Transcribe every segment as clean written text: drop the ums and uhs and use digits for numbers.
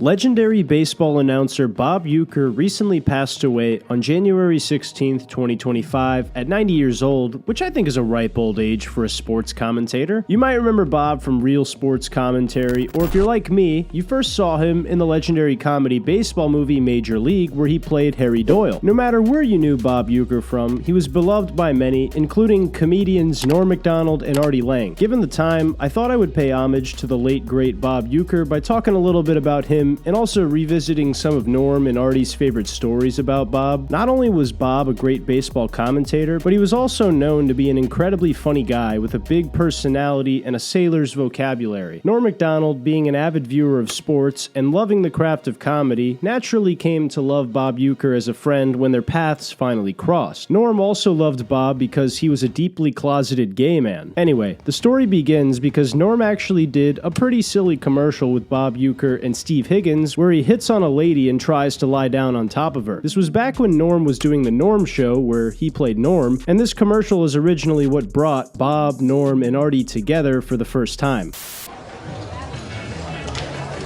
Legendary baseball announcer Bob Uecker recently passed away on January 16, 2025, at 90 years old, which I think is a ripe old age for a sports commentator. You might remember Bob from Real Sports Commentary, or if you're like me, you first saw him in the legendary comedy baseball movie Major League, where he played Harry Doyle. No matter where you knew Bob Uecker from, he was beloved by many, including comedians Norm Macdonald and Artie Lange. Given the time, I thought I would pay homage to the late great Bob Uecker by talking a little bit about him and also revisiting some of Norm and Artie's favorite stories about Bob. Not only was Bob a great baseball commentator, but he was also known to be an incredibly funny guy with a big personality and a sailor's vocabulary. Norm Macdonald, being an avid viewer of sports and loving the craft of comedy, naturally came to love Bob Uecker as a friend when their paths finally crossed. Norm also loved Bob because he was a deeply closeted gay man. Anyway, the story begins because Norm actually did a pretty silly commercial with Bob Uecker and Steve Higgins where he hits on a lady and tries to lie down on top of her. This was back when Norm was doing the Norm Show, where he played Norm, and this commercial is originally what brought Bob, Norm, and Artie together for the first time.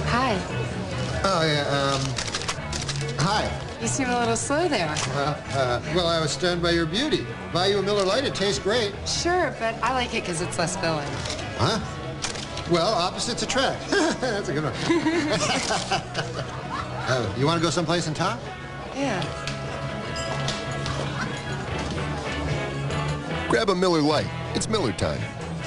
Hi. Oh, yeah, hi. You seem a little slow there. Well, I was stunned by your beauty. Buy you a Miller Lite, it tastes great. Sure, but I like it because it's less filling. Huh? Well, opposites attract. That's a good one. You want to go someplace and talk? Yeah. Grab a Miller Lite. It's Miller time.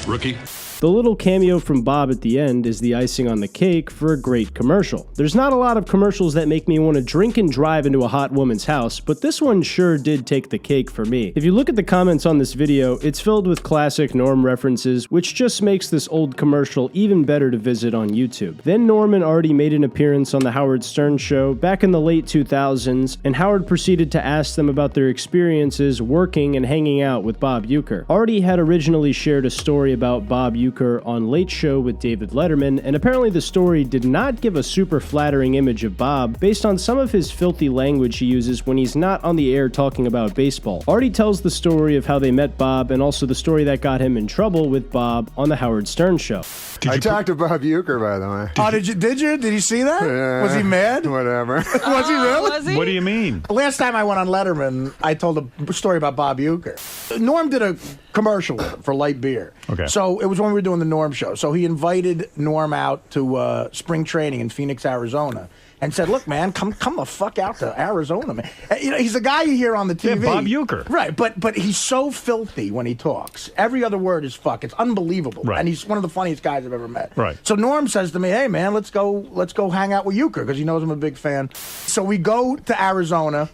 Rookie. The little cameo from Bob at the end is the icing on the cake for a great commercial. There's not a lot of commercials that make me want to drink and drive into a hot woman's house, but this one sure did take the cake for me. If you look at the comments on this video, it's filled with classic Norm references, which just makes this old commercial even better to visit on YouTube. Then Norm and Artie made an appearance on the Howard Stern Show back in the late 2000s, and Howard proceeded to ask them about their experiences working and hanging out with Bob Uecker. Artie had originally shared a story about Bob Uecker on Late Show with David Letterman, and apparently the story did not give a super flattering image of Bob based on some of his filthy language he uses when he's not on the air talking about baseball. Artie tells the story of how they met Bob and also the story that got him in trouble with Bob on the Howard Stern Show. I talked to Bob Uecker, by the way. Oh, did you? Did you see that? Yeah, was he mad? Whatever. Was he really? Was he? What do you mean? Last time I went on Letterman, I told a story about Bob Uecker. Norm did a commercial with him for light beer. Okay. So it was when we were doing the Norm Show. So he invited Norm out to spring training in Phoenix, Arizona, and said, "Look, man, come the fuck out to Arizona, man." You know, he's a guy you hear on the TV. Yeah, Bob Uecker. Right, but he's so filthy when he talks. Every other word is fuck. It's unbelievable. Right. And he's one of the funniest guys I've ever met. Right. So Norm says to me, "Hey, man, let's go hang out with Uecker," because he knows I'm a big fan. So we go to Arizona.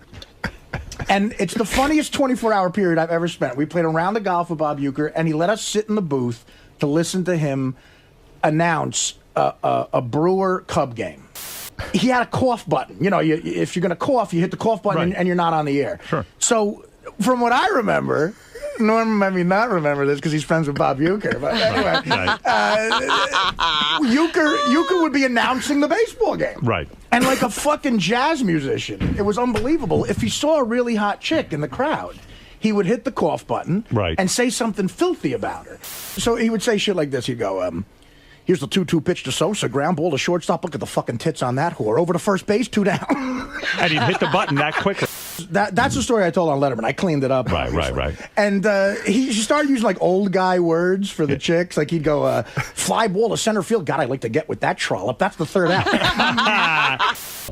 And it's the funniest 24-hour period I've ever spent. We played a round of golf with Bob Uecker, and he let us sit in the booth to listen to him announce a Brewer-Cub game. He had a cough button. You know, if you're going to cough, you hit the cough button, Right. and you're not on the air. Sure. So from what I remember, Norm may me not remember this because he's friends with Bob Uecker. But anyway, Uecker would be announcing the baseball game. Right. And like a fucking jazz musician. It was unbelievable. If he saw a really hot chick in the crowd, he would hit the cough button Right. and say something filthy about her. So he would say shit like this. He'd go, here's the 2-2 pitch to Sosa, ground ball to shortstop. Look at the fucking tits on that whore. Over to first base, 2 down. And he'd hit the button that quickly. That's the story I told on Letterman. I cleaned it up. Right. And he started using like old guy words for the chicks. Like he'd go, fly ball to center field. God, I'd like to get with that trollop. That's the third out.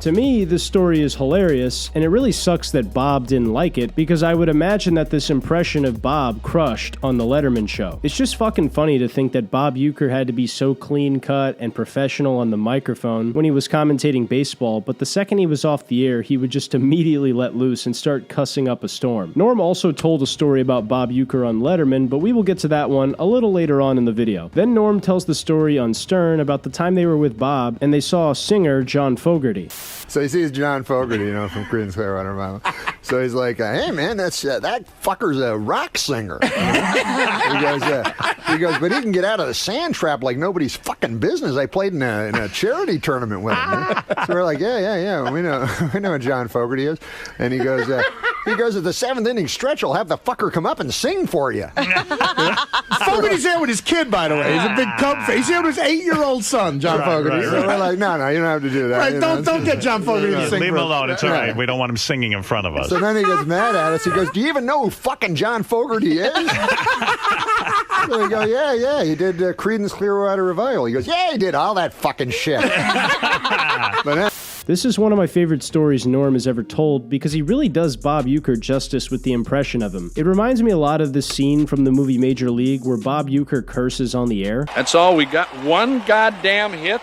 To me, this story is hilarious, and it really sucks that Bob didn't like it, because I would imagine that this impression of Bob crushed on the Letterman Show. It's just fucking funny to think that Bob Uecker had to be so clean-cut and professional on the microphone when he was commentating baseball, but the second he was off the air, he would just immediately let loose and start cussing up a storm. Norm also told a story about Bob Uecker on Letterman, but we will get to that one a little later on in the video. Then Norm tells the story on Stern about the time they were with Bob, and they saw singer John Fogerty. So he sees John Fogerty, you know, from Creedence Clearwater Revival. So he's like, "Hey, man, that fucker's a rock singer." He goes, "But he can get out of the sand trap like nobody's fucking business. I played in a charity tournament with him." So we're like, "Yeah, we know who John Fogerty is." And he goes, He goes, at the 7th inning stretch, I'll have the fucker come up and sing for you. Fogerty's there with his kid, by the way. He's a big Cub fan. He's here with his 8-year-old son, John Fogerty. So we're like, no, you don't have to do that. Right, you know? don't get John Fogerty to sing. Leave him for us. alone. It's all right. We don't want him singing in front of us. So then he gets mad at us. He goes, do you even know who fucking John Fogerty is? So we go, yeah, he did Creedence Clearwater Revival. He goes, yeah, he did all that fucking shit. But then, This is one of my favorite stories Norm has ever told because he really does Bob Uecker justice with the impression of him. It reminds me a lot of the scene from the movie Major League where Bob Uecker curses on the air. That's all we got. One goddamn hit.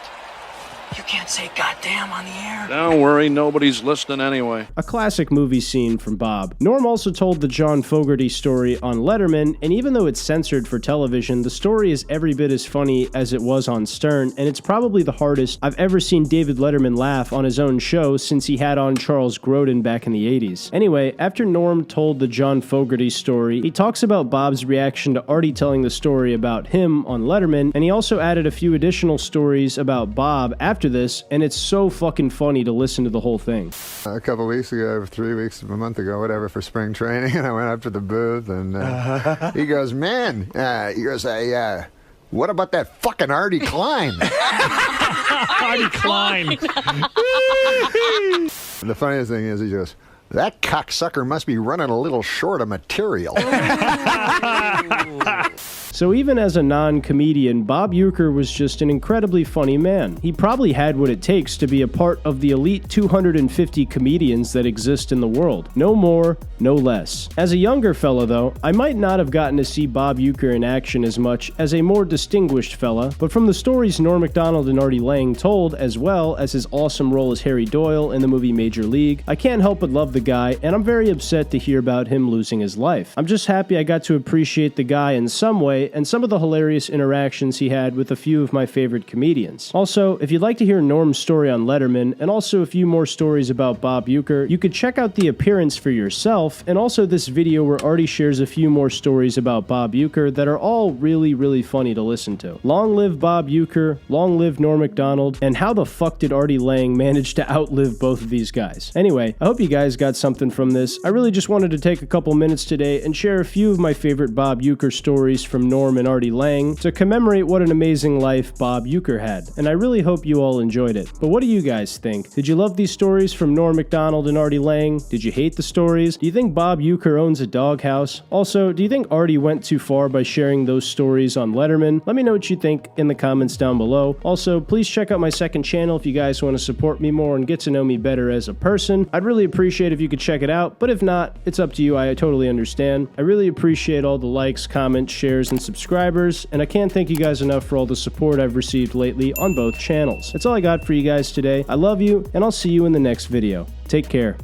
You can't say goddamn on the air. Don't worry, nobody's listening anyway. A classic movie scene from Bob. Norm also told the John Fogerty story on Letterman, and even though it's censored for television, the story is every bit as funny as it was on Stern, and it's probably the hardest I've ever seen David Letterman laugh on his own show since he had on Charles Grodin back in the 80s. Anyway, after Norm told the John Fogerty story, he talks about Bob's reaction to Artie telling the story about him on Letterman, and he also added a few additional stories about Bob after this, and it's so fucking funny to listen to the whole thing. a couple weeks ago, 3 weeks, a month ago, whatever, for spring training, and I went up to the booth, and he goes, man, what about that fucking Artie Klein? Artie Klein. The funniest thing is he goes, that cocksucker must be running a little short of material. So even as a non-comedian, Bob Uecker was just an incredibly funny man. He probably had what it takes to be a part of the elite 250 comedians that exist in the world. No more, no less. As a younger fella though, I might not have gotten to see Bob Uecker in action as much as a more distinguished fella, but from the stories Norm Macdonald and Artie Lange told, as well as his awesome role as Harry Doyle in the movie Major League, I can't help but love the guy, and I'm very upset to hear about him losing his life. I'm just happy I got to appreciate the guy in some way, and some of the hilarious interactions he had with a few of my favorite comedians. Also, if you'd like to hear Norm's story on Letterman, and also a few more stories about Bob Uecker, you could check out The Appearance for yourself, and also this video where Artie shares a few more stories about Bob Uecker that are all really, really funny to listen to. Long live Bob Uecker, long live Norm Macdonald, and how the fuck did Artie Lange manage to outlive both of these guys? Anyway, I hope you guys got something from this. I really just wanted to take a couple minutes today and share a few of my favorite Bob Uecker stories from Norm and Artie Lange to commemorate what an amazing life Bob Uecker had, and I really hope you all enjoyed it. But what do you guys think? Did you love these stories from Norm Macdonald and Artie Lange? Did you hate the stories? Do you think Bob Uecker owns a doghouse? Also, do you think Artie went too far by sharing those stories on Letterman? Let me know what you think in the comments down below. Also, please check out my second channel if you guys want to support me more and get to know me better as a person. I'd really appreciate if you could check it out, but if not, it's up to you. I totally understand. I really appreciate all the likes, comments, shares, and subscribers, and I can't thank you guys enough for all the support I've received lately on both channels. That's all I got for you guys today. I love you, and I'll see you in the next video. Take care.